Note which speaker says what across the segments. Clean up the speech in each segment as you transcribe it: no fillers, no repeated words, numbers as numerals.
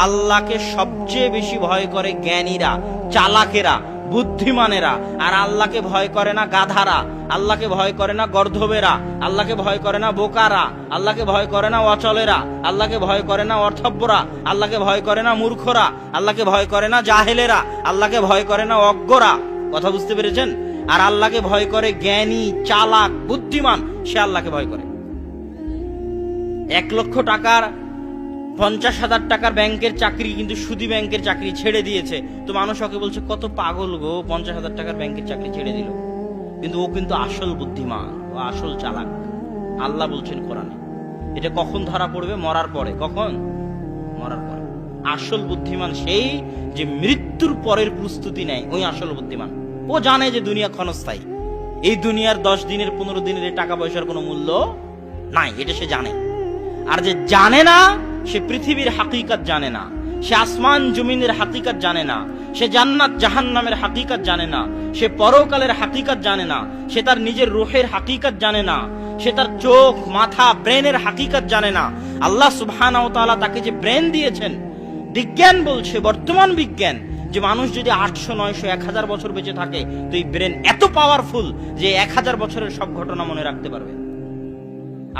Speaker 1: আল্লাহকে সবচেয়ে বেশি ভয় করে জ্ঞানীরা, চালাকেরা, বুদ্ধিমানেরা। আর আল্লাহকে ভয় করে না গাধারা, আল্লাহকে ভয় করে না গর্ধবেরা, আল্লাহকে ভয় করে না বোকারা, আল্লাহকে ভয় করে না অচলেরা, আল্লাহকে ভয় করে না অর্থব্যরা, আল্লাহকে ভয় করে না মূর্খরা, আল্লাহকে ভয় করে না জাহেলেরা, আল্লাহকে ভয় করে না অজ্ঞরা। কথা বুঝতে পেরেছেন? আর আল্লাহকে ভয় করে জ্ঞানী, চালাক, বুদ্ধিমান, সে আল্লাহকে ভয় করে। 1 লক্ষ টাকার 50,000 টাকার ব্যাংকের চাকরি, কিন্তু সুদী ব্যাংকের চাকরি ছেড়ে দিয়েছে। তো মানুষ ওকে বলছে কত পাগল গো, 50,000 টাকার ব্যাংকের চাকরি ছেড়ে দিল। কিন্তু ও কিন্তু আসল বুদ্ধিমান, ও আসল চালাক। আল্লাহ বলছেন কোরআনে, এটা কখন ধরা পড়বে? মরার পরে। কখন? মরার পরে। আসল বুদ্ধিমান সেই যে মৃত্যুর পরের প্রস্তুতি নেয়, ওই আসল বুদ্ধিমান। ও জানে যে দুনিয়া ক্ষণস্থায়ী, এই দুনিয়ার 10 দিনের 15 দিনের এই টাকা পয়সার কোনো মূল্য নাই, এটা সে জানে। আর যে জানে না, সে পৃথিবীর হাকিকত জানে না, সে আসমান জমিনের হাকিকত জানে না, সে জান্নাত জাহান্নামের হাকিকত জানে না, সে পরকালের হাকিকত জানে না, সে তার নিজের রূহের হাকিকত জানে না, সে তার চোখ, মাথা, ব্রেনের হাকিকত জানে না। আল্লাহ সুবহানাহু ওয়া তাআলা তাকে যে ব্রেন দিয়েছেন, বিজ্ঞান বলছে, বর্তমান বিজ্ঞান, যে মানুষ যদি 800, 900, 1000 বছর বেঁচে থাকে, তো এই ব্রেন এত পাওয়ারফুল যে 1000 বছরের সব ঘটনা মনে রাখতে পারবে।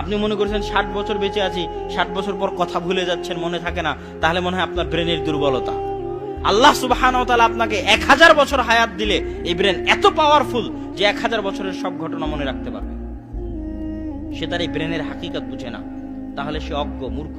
Speaker 1: আপনি মনে করছেন 60 বছর বেঁচে আছি, 60 বছর পর কথা ভুলে যাচ্ছেন, মনে থাকে না, তাহলে মনে হয় আপনার ব্রেনের দুর্বলতা। আল্লাহ সুবহানাহু ওয়া তাআলা আপনাকে 1000 বছর হায়াত দিলে এই ব্রেন এত পাওয়ারফুল যে 1000 বছরের সব ঘটনা মনে রাখতে পারবে। সে তার এই ব্রেনের হাকিকত বুঝে না, তাহলে সে অজ্ঞ, মূর্খ।